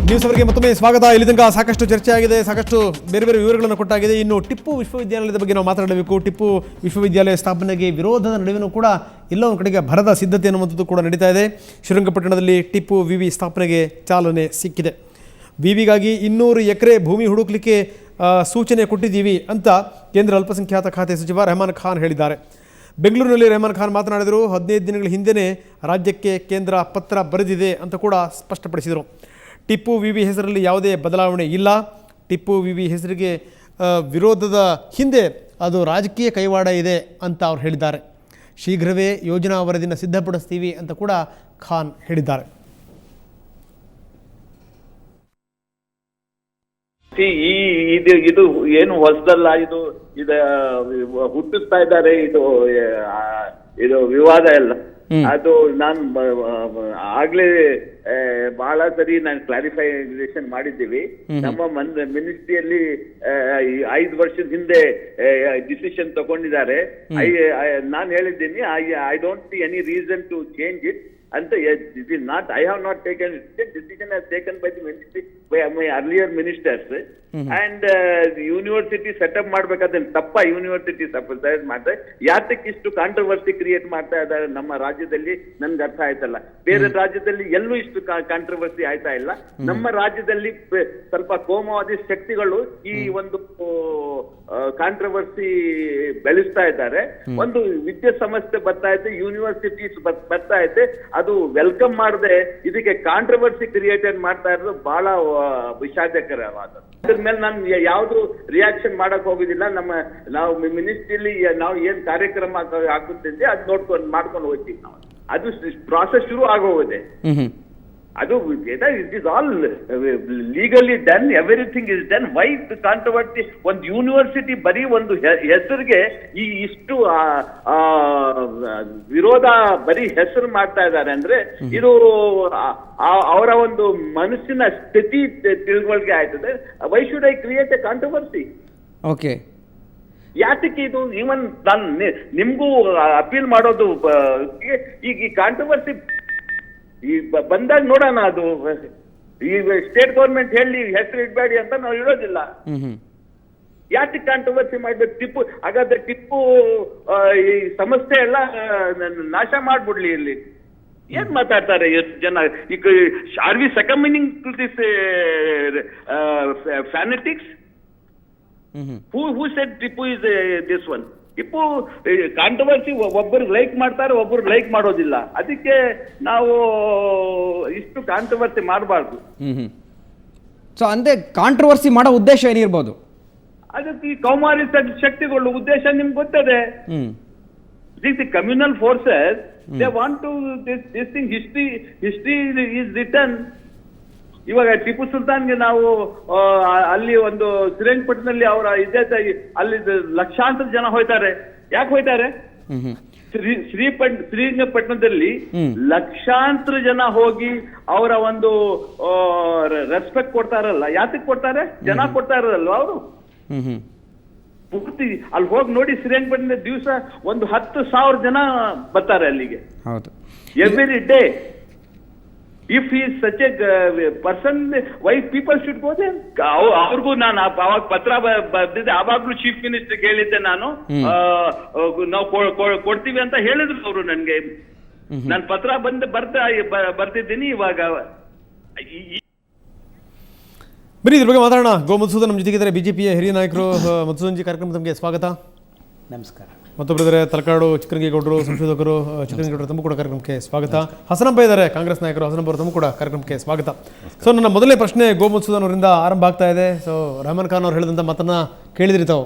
News ಅವರಿಗೆ ಮತ್ತೊಮ್ಮೆ ಸ್ವಾಗತ. ಇಲ್ಲಿ ತನಕ ಸಾಕಷ್ಟು ಚರ್ಚೆ ಆಗಿದೆ, ಸಾಕಷ್ಟು ಬೇರೆ ಬೇರೆ ವಿವರಗಳನ್ನು ಕೊಟ್ಟಾಗಿದೆ. ಇನ್ನು ಟಿಪ್ಪು ವಿಶ್ವವಿದ್ಯಾಲಯದ ಬಗ್ಗೆ ನಾವು ಮಾತನಾಡಬೇಕು. ಟಿಪ್ಪು ವಿಶ್ವವಿದ್ಯಾಲಯ ಸ್ಥಾಪನೆಗೆ ವಿರೋಧದ ನಡುವೆನೂ ಕೂಡ ಎಲ್ಲ ಒಂದು ಕಡೆಗೆ ಭರದ ಸಿದ್ಧತೆ ಅನ್ನುವಂಥದ್ದು ಕೂಡ ನಡೀತಾ ಇದೆ. ಶ್ರೀರಂಗಪಟ್ಟಣದಲ್ಲಿ ಟಿಪ್ಪು ವಿವಿ ಸ್ಥಾಪನೆಗೆ ಚಾಲನೆ ಸಿಕ್ಕಿದೆ. ವಿವಿಗಾಗಿ 200 ಎಕರೆ ಭೂಮಿ ಹುಡುಕಲಿಕ್ಕೆ ಸೂಚನೆ ಕೊಟ್ಟಿದ್ದೀವಿ ಅಂತ ಕೇಂದ್ರ ಅಲ್ಪಸಂಖ್ಯಾತ ಖಾತೆ ಸಚಿವ ರೆಹಮಾನ್ ಖಾನ್ ಹೇಳಿದ್ದಾರೆ. ಬೆಂಗಳೂರಿನಲ್ಲಿ ರೆಹಮಾನ್ ಖಾನ್ ಮಾತನಾಡಿದರು. 15 ದಿನಗಳ ಹಿಂದೆಯೇ ರಾಜ್ಯಕ್ಕೆ ಕೇಂದ್ರ ಪತ್ರ ಬರೆದಿದೆ ಅಂತ ಕೂಡ ಸ್ಪಷ್ಟಪಡಿಸಿದರು. ಟಿಪ್ಪು ವಿವಿ ಹೆಸರಲ್ಲಿ ಯಾವುದೇ ಬದಲಾವಣೆ ಇಲ್ಲ. ಟಿಪ್ಪು ವಿವಿ ಹೆಸರಿಗೆ ವಿರೋಧದ ಹಿಂದೆ ಅದು ರಾಜಕೀಯ ಕೈವಾಡ ಇದೆ ಅಂತ ಅವ್ರು ಹೇಳಿದ್ದಾರೆ. ಶೀಘ್ರವೇ ಯೋಜನಾ ವರದಿನ ಸಿದ್ಧಪಡಿಸ್ತೀವಿ ಅಂತ ಕೂಡ ಖಾನ್ ಹೇಳಿದ್ದಾರೆ. ಇದು ಏನು ಹೊಸದಲ್ಲ, ಇದು ಹುಟ್ಟಿಸ್ತಾ ಇದ್ದಾರೆ. ಇದು ವಿವಾದ ಎಲ್ಲ ಅದು ನಾನು ಆಗ್ಲೇ ಬಹಳ ಸರಿ ನಾನು ಕ್ಲಾರಿಫಿಕೇಶನ್ ಮಾಡಿದ್ದೀವಿ. ನಮ್ಮ ಮಿನಿಸ್ಟ್ರಿಯಲ್ಲಿ 5 ವರ್ಷದ ಹಿಂದೆ ಡಿಸಿಷನ್ ತಗೊಂಡಿದ್ದಾರೆ. ನಾನು ಹೇಳಿದ್ದೀನಿ I don't see any reason to change it ಅಂತ. This is not, I have not taken it. Decision has taken by the ministry, by my earlier ministers. And university setup ಮಾಡ್ಬೇಕಾದ್ರೆ ತಪ್ಪ ಯೂನಿವರ್ಸಿಟಿ ಮಾಡ್ತಾರೆ. ಯಾತಕ್ಕೆ ಇಷ್ಟು controversy create ಮಾಡ್ತಾ ಇದ್ದಾರೆ ನಮ್ಮ ರಾಜ್ಯದಲ್ಲಿ ನನ್ಗೆ ಅರ್ಥ ಆಯ್ತಲ್ಲ. ಬೇರೆ ರಾಜ್ಯದಲ್ಲಿ ಎಲ್ಲೂ ಇಷ್ಟು ಕಾಂಟ್ರವರ್ಸಿ ಆಯ್ತಾ ಇಲ್ಲ. ನಮ್ಮ ರಾಜ್ಯದಲ್ಲಿ ಸ್ವಲ್ಪ ಕೋಮುವಾದಿ ಶಕ್ತಿಗಳು ಈ ಒಂದು ಕಾಂಟ್ರವರ್ಸಿ ಬೆಳೆಸ್ತಾ ಇದ್ದಾರೆ. ಒಂದು ವಿದ್ಯಾ ಸಂಸ್ಥೆ ಬರ್ತಾ ಇದೆ, ಯೂನಿವರ್ಸಿಟೀಸ್ ಬರ್ತಾ ಇದೆ, ಅದು ವೆಲ್ಕಮ್ ಮಾಡದೆ ಇದಕ್ಕೆ ಕಾಂಟ್ರವರ್ಸಿ ಕ್ರಿಯೇಟೆಡ್ ಮಾಡ್ತಾ ಇರೋದು ಬಹಳ ವಿಷಾದಕರವಾದ. ಅದ್ರ ಮೇಲೆ ನಾನು ಯಾವ್ದು ರಿಯಾಕ್ಷನ್ ಮಾಡಕ್ ಹೋಗುದಿಲ್ಲ. ನಾವು ಮಿನಿಸ್ಟ್ರಿಯಲ್ಲಿ ನಾವು ಏನ್ ಕಾರ್ಯಕ್ರಮ ಹಾಕುತ್ತಿದ್ದೆ ಅದು ಮಾಡ್ಕೊಂಡು ಹೋಗ್ತೀವಿ ನಾವು. ಅದು ಪ್ರಾಸೆಸ್ ಶುರು ಆಗೋಗಿದೆ. ಅದು it is all legally done, everything is done. Why controversy? ಒಂದು ಯೂನಿವರ್ಸಿಟಿ ಬರೀ ಒಂದು ಹೆಸರಿಗೆ ಇಷ್ಟು ವಿರೋಧ, ಬರೀ ಹೆಸರು ಮಾಡ್ತಾ ಇದ್ದಾರೆ ಅಂದ್ರೆ ಇದು ಅವರ ಒಂದು ಮನಸ್ಸಿನ ಸ್ಥಿತಿ ತಿಳುವಳಿಕೆ ಆಯ್ತದೆ. Why should I create A controversy? Okay, ಯಾತಕ್ಕೆ ಇದು? ಈವನ್ ನಾನು ನಿಮ್ಗೂ ಅಪೀಲ್ ಮಾಡೋದು, ಈಗ ಈ ಕಾಂಟ್ರವರ್ಸಿ ಈ ಬಂದಾಗ ನೋಡೋಣ. ಅದು ಈ ಸ್ಟೇಟ್ ಗೌರ್ಮೆಂಟ್ ಹೇಳಿ ಹೆಸರು ಇಡಬೇಡಿ ಅಂತ ನಾವು ಇಡೋದಿಲ್ಲ. ಯಾಕೆ ಕಾಂಟ್ರವರ್ಸಿ ಮಾಡ್ಬೇಕು? ಟಿಪ್ಪು ಹಾಗಾದ್ರೆ ಟಿಪ್ಪು ಈ ಸಂಸ್ಥೆ ಎಲ್ಲ ನಾಶ ಮಾಡ್ಬಿಡ್ಲಿ. ಇಲ್ಲಿ ಏನ್ ಮಾತಾಡ್ತಾರೆ ಜನ? ಈಗ are we succumbing to this fanatics? Who said Tipu is this one? Tipu controversy ಒಬ್ಬರು ಲೈಕ್ ಮಾಡ್ತಾರೆ, ಒಬ್ಬರು ಲೈಕ್ ಮಾಡೋದಿಲ್ಲ. ಅದಕ್ಕೆ ನಾವು ಇಷ್ಟು ಕಾಂಟ್ರವರ್ಸಿ ಮಾಡಬಾರ್ದು. ಸೊ ಅಂದ್ರೆ ಕಾಂಟ್ರವರ್ಸಿ ಮಾಡೋ ಉದ್ದೇಶ ಏನಿರ್ಬೋದು? ಅದಕ್ಕೆ ಈ ಕೌಮಾರಿ ಶಕ್ತಿಗಳು ಉದ್ದೇಶ ನಿಮ್ಗೆ ಗೊತ್ತದೆ. The communal forces they want to this thing. History is return. ಇವಾಗ ಟಿಪ್ಪು ಸುಲ್ತಾನ್ಗೆ ನಾವು ಅಲ್ಲಿ ಒಂದು ಶ್ರೀರಂಗಪಟ್ಟಣದಲ್ಲಿ ಅವರ ಅಲ್ಲಿ ಲಕ್ಷಾಂತರ ಜನ ಹೋಯ್ತಾರೆ. ಯಾಕೆ ಹೋಯ್ತಾರೆ? ಶ್ರೀರಂಗಪಟ್ಟಣದಲ್ಲಿ ಲಕ್ಷಾಂತರ ಜನ ಹೋಗಿ ಅವರ ಒಂದು ರೆಸ್ಪೆಕ್ಟ್ ಕೊಡ್ತಾರಲ್ಲ. ಯಾತಕ್ಕೆ ಕೊಡ್ತಾರೆ? ಜನ ಕೊಡ್ತಾ ಇರೋದಲ್ವ ಅವರು. ಪೂರ್ತಿ ಅಲ್ಲಿ ಹೋಗಿ ನೋಡಿ, ಶ್ರೀರಂಗಪಟ್ಟಣ ದಿವಸ ಒಂದು 10,000 ಜನ ಬರ್ತಾರೆ ಅಲ್ಲಿಗೆ every day. If he is such a person, why people should go there? ಅವ್ರಿಗೂ ನಾನು ಅವಾಗ ಪತ್ರ ಬರ್ದಿದ್ದೆ. ಆವಾಗ್ಲೂ ಚೀಫ್ ಮಿನಿಸ್ಟರ್ ಹೇಳಿದ್ದೆ ನಾನು, ನಾವು ಕೊಡ್ತೀವಿ ಅಂತ ಹೇಳಿದ್ರು ಅವರು ನನ್ಗೆ. ನಾನು ಪತ್ರ ಬರ್ತಿದ್ದೀನಿ ಇವಾಗ. ಬರೀ ಇದ್ರ ಬಗ್ಗೆ ಮಾತಾಡೋಣ. ಗೋ ಮಧುಸೂದನ್ ನಮ್ಮ ಜೊತೆಗಿದ್ದಾರೆ, ಬಿಜೆಪಿಯ ಹಿರಿಯ ನಾಯಕರು. ಮಧುಸೂದನ್ ಜಿ, ಕಾರ್ಯಕ್ರಮ ತಮಗೆ ಸ್ವಾಗತ. ನಮಸ್ಕಾರ. ಮತ್ತೊಬ್ಬರಿದ್ದಾರೆ ತಲಕಾಡು ಚಿಕ್ಕರಂಗೇಗೌಡರು, ಸಂಶೋಧಕರು. ಚಿಕ್ಕರಂಗೇಗೌಡರು, ತಮ್ಮ ಕೂಡ ಕಾರ್ಯಕ್ರಮಕ್ಕೆ ಸ್ವಾಗತ. ಹಸನಪ್ಪ ಇದ್ದಾರೆ, ಕಾಂಗ್ರೆಸ್ ನಾಯಕರು. ಹಸನಪ್ಪ ಅವರು, ತಮ್ಮ ಕೂಡ ಕಾರ್ಯಕ್ರಮಕ್ಕೆ ಸ್ವಾಗತ. ಸೊ ನನ್ನ ಮೊದಲನೇ ಪ್ರಶ್ನೆ ಗೋ ಮಧುಸೂದನ್ ಅವರಿಂದ ಆರಂಭ ಆಗ್ತಾ ಇದೆ. ಸೊ ರೆಹಮಾನ್ ಖಾನ್ ಅವ್ರು ಹೇಳಿದಂಥ ಮಾತನ್ನ ಕೇಳಿದ್ರಿ ತಾವು.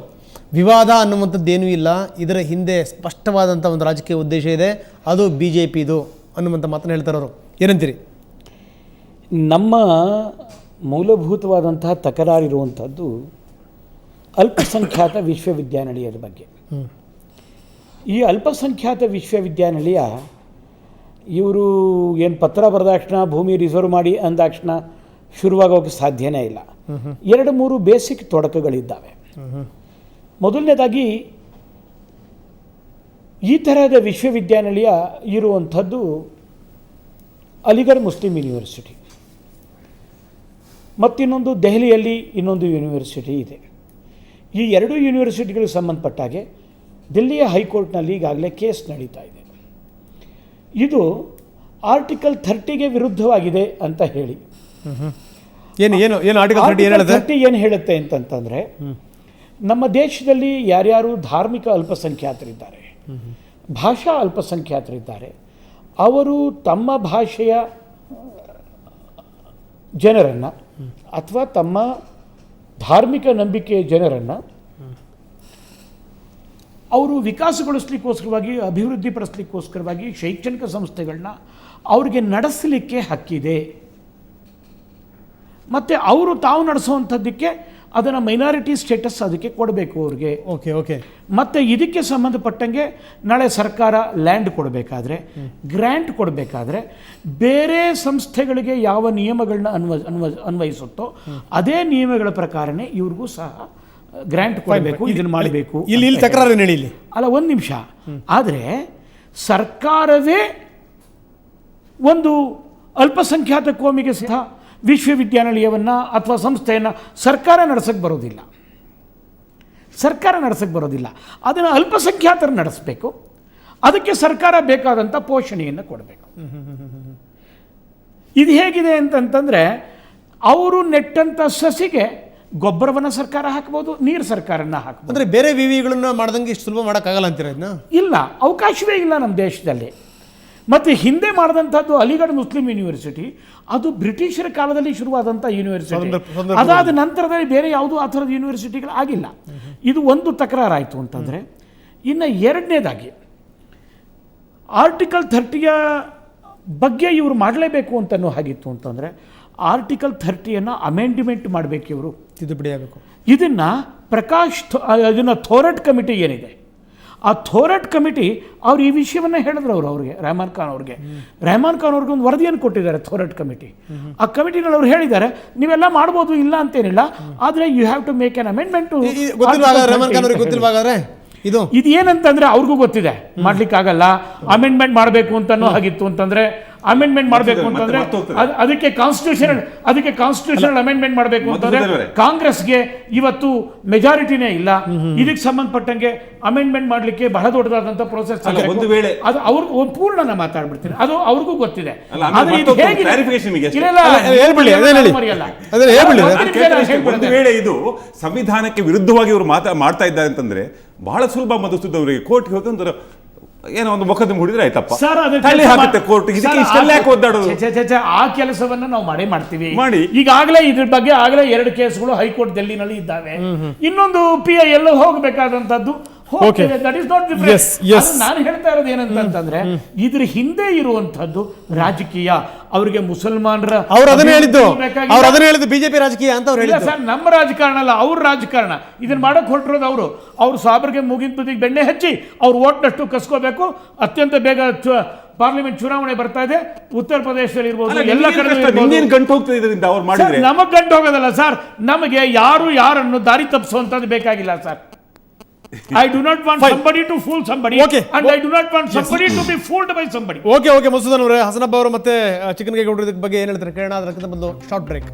ವಿವಾದ ಅನ್ನುವಂಥದ್ದೇನೂ ಇಲ್ಲ, ಇದರ ಹಿಂದೆ ಸ್ಪಷ್ಟವಾದಂಥ ಒಂದು ರಾಜಕೀಯ ಉದ್ದೇಶ ಇದೆ, ಅದು BJPದು ಅನ್ನುವಂಥ ಮಾತನ್ನು ಹೇಳ್ತಾರೆ ಅವರು. ಏನಂತೀರಿ? ನಮ್ಮ ಮೂಲಭೂತವಾದಂತಹ ತಕರಾರಿರುವಂಥದ್ದು ಅಲ್ಪಸಂಖ್ಯಾತ ವಿಶ್ವವಿದ್ಯಾನಿಲಯದ ಬಗ್ಗೆ. ಈ ಅಲ್ಪಸಂಖ್ಯಾತ ವಿಶ್ವವಿದ್ಯಾನಿಲಯ ಇವರು ಏನು ಪತ್ರ ಬರೆದಾಕ್ಷಣ ಭೂಮಿ ರಿಸರ್ವ್ ಮಾಡಿ ಅಂದಾಕ್ಷಣ ಶುರುವಾಗೋಕ್ಕೆ ಸಾಧ್ಯನೇ ಇಲ್ಲ. 2-3 ಬೇಸಿಕ್ ತೊಡಕುಗಳಿದ್ದಾವೆ. ಮೊದಲನೇದಾಗಿ ಈ ಥರದ ವಿಶ್ವವಿದ್ಯಾನಿಲಯ ಇರುವಂಥದ್ದು ಅಲಿಗಢ್ ಮುಸ್ಲಿಂ ಯೂನಿವರ್ಸಿಟಿ. ಮತ್ತಿನ್ನೊಂದು ದೆಹಲಿಯಲ್ಲಿ ಇನ್ನೊಂದು ಯೂನಿವರ್ಸಿಟಿ ಇದೆ. ಈ ಎರಡೂ ಯೂನಿವರ್ಸಿಟಿಗಳಿಗೆ ಸಂಬಂಧಪಟ್ಟ ಹಾಗೆ ದಿಲ್ಲಿಯ ಹೈಕೋರ್ಟ್ನಲ್ಲಿ ಈಗಾಗಲೇ ಕೇಸ್ ನಡೀತಾ ಇದೆ. ಇದು ಆರ್ಟಿಕಲ್ 30ಗೆ ವಿರುದ್ಧವಾಗಿದೆ ಅಂತ ಹೇಳಿ. ಏನು ಏನು ಏನು ಆರ್ಟಿಕಲ್ 30 ಏನು ಹೇಳುತ್ತೆ? 30 ಏನು ಹೇಳುತ್ತೆ ಅಂತಂತಂದರೆ, ನಮ್ಮ ದೇಶದಲ್ಲಿ ಯಾರ್ಯಾರು ಧಾರ್ಮಿಕ ಅಲ್ಪಸಂಖ್ಯಾತರಿದ್ದಾರೆ, ಭಾಷಾ ಅಲ್ಪಸಂಖ್ಯಾತರಿದ್ದಾರೆ, ಅವರು ತಮ್ಮ ಭಾಷೆಯ ಜನರನ್ನು ಅಥವಾ ತಮ್ಮ ಧಾರ್ಮಿಕ ನಂಬಿಕೆಯ ಜನರನ್ನು ಅವರು ವಿಕಾಸಗೊಳಿಸ್ಲಿಕ್ಕೋಸ್ಕರವಾಗಿ, ಅಭಿವೃದ್ಧಿಪಡಿಸ್ಲಿಕ್ಕೋಸ್ಕರವಾಗಿ ಶೈಕ್ಷಣಿಕ ಸಂಸ್ಥೆಗಳನ್ನ ಅವ್ರಿಗೆ ನಡೆಸಲಿಕ್ಕೆ ಹಕ್ಕಿದೆ. ಮತ್ತು ಅವರು ತಾವು ನಡೆಸುವಂಥದ್ದಕ್ಕೆ ಅದನ್ನು ಮೈನಾರಿಟಿ ಸ್ಟೇಟಸ್ ಅದಕ್ಕೆ ಕೊಡಬೇಕು ಅವ್ರಿಗೆ. ಓಕೆ. ಮತ್ತು ಇದಕ್ಕೆ ಸಂಬಂಧಪಟ್ಟಂಗೆ ನಾಳೆ ಸರ್ಕಾರ ಲ್ಯಾಂಡ್ ಕೊಡಬೇಕಾದ್ರೆ, ಗ್ರ್ಯಾಂಟ್ ಕೊಡಬೇಕಾದ್ರೆ ಬೇರೆ ಸಂಸ್ಥೆಗಳಿಗೆ ಯಾವ ನಿಯಮಗಳನ್ನ ಅನ್ವಯಿಸುತ್ತೋ ಅದೇ ನಿಯಮಗಳ ಪ್ರಕಾರನೇ ಇವ್ರಿಗೂ ಸಹ ಗ್ರ್ಯಾಂಟ್ ಕೊಡಬೇಕು, ಇದನ್ನು ಮಾಡಬೇಕು. ಇಲ್ಲಿ ತಕರಾರು ಹೇಳಿ ಇಲ್ಲಿ. ಅಲ್ಲ, ಒಂದು ನಿಮಿಷ. ಆದರೆ ಸರ್ಕಾರವೇ ಒಂದು ಅಲ್ಪಸಂಖ್ಯಾತ ಕೋಮಿಗೆ ಸಹ ವಿಶ್ವವಿದ್ಯಾನಿಲಯವನ್ನು ಅಥವಾ ಸಂಸ್ಥೆಯನ್ನು ಸರ್ಕಾರ ನಡೆಸೋಕ್ಕೆ ಬರೋದಿಲ್ಲ. ಅದನ್ನು ಅಲ್ಪಸಂಖ್ಯಾತರು ನಡೆಸಬೇಕು. ಅದಕ್ಕೆ ಸರ್ಕಾರ ಬೇಕಾದಂಥ ಪೋಷಣೆಯನ್ನು ಕೊಡಬೇಕು. ಇದು ಹೇಗಿದೆ ಅಂತಂತಂದರೆ, ಅವರು ನೆಟ್ಟಂಥ ಸಸಿಗೆ ಗೊಬ್ಬರವನ್ನು ಸರ್ಕಾರ ಹಾಕ್ಬೋದು, ನೀರು ಸರ್ಕಾರನ ಹಾಕ್ಬೋದು. ಅಂದರೆ ಬೇರೆ ವಿವಿಗಳನ್ನ ಮಾಡ್ದಂಗೆ ಇಷ್ಟು ಸುಲಭ ಮಾಡೋಕ್ಕಾಗಲ್ಲ ಅಂತೀರ ಇದನ್ನ? ಇಲ್ಲ, ಅವಕಾಶವೇ ಇಲ್ಲ ನಮ್ಮ ದೇಶದಲ್ಲಿ. ಮತ್ತು ಹಿಂದೆ ಮಾಡಿದಂಥದ್ದು ಅಲಿಗಢ ಮುಸ್ಲಿಂ ಯೂನಿವರ್ಸಿಟಿ, ಅದು ಬ್ರಿಟಿಷರ ಕಾಲದಲ್ಲಿ ಶುರುವಾದಂಥ ಯೂನಿವರ್ಸಿಟಿ. ಅದಾದ ನಂತರದಲ್ಲಿ ಬೇರೆ ಯಾವುದೂ ಆ ಥರದ ಯೂನಿವರ್ಸಿಟಿಗಳು ಆಗಿಲ್ಲ. ಇದು ಒಂದು ತಕರಾರಾಯಿತು ಅಂತಂದರೆ. ಇನ್ನು ಎರಡನೇದಾಗಿ ಆರ್ಟಿಕಲ್ 30ಯ ಬಗ್ಗೆ ಇವರು ಮಾಡಲೇಬೇಕು ಅಂತನೂ ಹಾಗಿತ್ತು ಅಂತಂದರೆ, ಆರ್ಟಿಕಲ್ 30ಯನ್ನು ಅಮೆಂಡ್ಮೆಂಟ್ ಮಾಡಬೇಕು, ಇವರು ತಿದ್ದುಪಡಿ ಆಗಬೇಕು. ಇದನ್ನು ಥೋರಟ್ ಕಮಿಟಿ ಏನಿದೆ, ಆ ಥೋರಟ್ ಕಮಿಟಿ ಅವ್ರು ಈ ವಿಷಯವನ್ನು ಹೇಳಿದ್ರು. ಅವ್ರಿಗೆ ರೆಹಮಾನ್ ಖಾನ್ ಅವ್ರಿಗೆ ಒಂದು ವರದಿಯನ್ನು ಕೊಟ್ಟಿದ್ದಾರೆ ಥೋರಟ್ ಕಮಿಟಿ. ಆ ಕಮಿಟಿನಲ್ಲಿ ಅವ್ರು ಹೇಳಿದ್ದಾರೆ, ನೀವೆಲ್ಲ ಮಾಡ್ಬೋದು, ಇಲ್ಲ ಅಂತೇನಿಲ್ಲ, ಆದರೆ you have to make an amendment to. Rehman Khan ಅವ್ರಿಗೆ ಗೊತ್ತಿಲ್ವಾಗಾದ್ರೆ ಇದು ಏನಂತಂದ್ರೆ ಅವ್ರಿಗೂ ಗೊತ್ತಿದೆ, ಮಾಡ್ಲಿಕ್ಕಾಗಲ್ಲ, ಅಮೆಂಡ್ಮೆಂಟ್ ಮಾಡಬೇಕು ಅಂತನೂ ಆಗಿತ್ತು ಅಂತಂದ್ರೆ, ಅಮೆಂಡ್ಮೆಂಟ್ ಮಾಡಬೇಕು ಅಂತಂದ್ರೆ ಅದಕ್ಕೆ ಕಾನ್ಸ್ಟಿಟ್ಯೂಷನಲ್ ಅಮೆಂಡ್ಮೆಂಟ್ ಮಾಡಬೇಕು ಅಂತಂದ್ರೆ ಕಾಂಗ್ರೆಸ್ಗೆ ಇವತ್ತು ಮೆಜಾರಿಟಿನೇ ಇಲ್ಲ. ಇದಕ್ಕೆ ಸಂಬಂಧಪಟ್ಟಂಗೆ ಅಮೆಂಡ್ಮೆಂಟ್ ಮಾಡಲಿಕ್ಕೆ ಬಹಳ ದೊಡ್ಡದಾದಂತ ಪ್ರೋಸೆಸ್. ಅದು ಅವ್ರು ಪೂರ್ಣ ಮಾತಾಡ್ಬಿಡ್ತೀನಿ, ಅದು ಅವ್ರಿಗೂ ಗೊತ್ತಿದೆ. ಇದು ಸಂವಿಧಾನಕ್ಕೆ ವಿರುದ್ಧವಾಗಿ ಇವರು ಮಾಡ್ತಾ ಇದ್ದಾರೆ ಅಂತಂದ್ರೆ ಬಹಳ ಸುಲಭ ಮಧುಸೂದನ್ ಅವರಿಗೆ ಕೋರ್ಟ್ಗೆ ಹೋಗಿ ಏನೋ ಒಂದು ಮೊಕದ್ದಮೆ ಹೂಡಿದ್ರೆ ಆಯ್ತಪ್ಪ, ಕೋರ್ಟ್ ಆ ಕೆಲಸವನ್ನ ನಾವು ಮಾಡ್ತೀವಿ. ಈಗಾಗಲೇ ಇದ್ರ ಬಗ್ಗೆ ಆಗಲೇ 2 ಕೇಸ್ಗಳು ಹೈಕೋರ್ಟ್ ಡೆಲ್ಲಿನಲ್ಲಿ ಇದ್ದಾವೆ. ಇನ್ನೊಂದು PI ಎಲ್ಲೋ ಹೋಗಬೇಕಾದಂತದ್ದು. ನಾನು ಹೇಳ್ತಾ ಇರೋದು ಏನಂತಂದ್ರೆ, ಇದ್ರ ಹಿಂದೆ ಇರುವಂತದ್ದು ರಾಜಕೀಯ. ಅವರಿಗೆ ಮುಸಲ್ಮಾನರ ಬಿಜೆಪಿ ರಾಜಕೀಯ ಅಂತ ಸರ್, ನಮ್ಮ ರಾಜಕಾರಣ ಅಲ್ಲ, ಅವ್ರ ರಾಜಕಾರಣ. ಇದನ್ನ ಮಾಡಕ್ ಹೊರಟಿರೋದು ಅವ್ರು ಸಾಬ್ರಿಗೆ ಮುಗಿದ ಬದಿಗೆ ಬೆಣ್ಣೆ ಹಚ್ಚಿ ಅವ್ರು ಓಟ್ನಷ್ಟು ಕಸ್ಕೋಬೇಕು. ಅತ್ಯಂತ ಬೇಗ ಪಾರ್ಲಿಮೆಂಟ್ ಚುನಾವಣೆ ಬರ್ತಾ ಇದೆ, ಉತ್ತರ ಪ್ರದೇಶದಲ್ಲಿ ಇರ್ಬೋದು, ಎಲ್ಲ ಕಡೆ ನಮಗ್ ಗಂಟು ಹೋಗೋದಲ್ಲ ಸರ್. ನಮಗೆ ಯಾರನ್ನು ದಾರಿ ತಪ್ಪಿಸುವಂತದ್ದು ಬೇಕಾಗಿಲ್ಲ sir. I do not want somebody to fool somebody, and I do not want somebody to be fooled by somebody. Okay Madhusudan ಅವರೇ, ಹಸನಬ್ಬ ಅವರು ಮತ್ತೆ ಚಿಕ್ಕನಗೌಡರ ಬಗ್ಗೆ ಏನು ಹೇಳ್ತಾರೆ ಕೇಳೋಣ. ಅದಕ್ಕಿಂತ ಮೊದಲು ಶಾರ್ಟ್ ಬ್ರೇಕ್.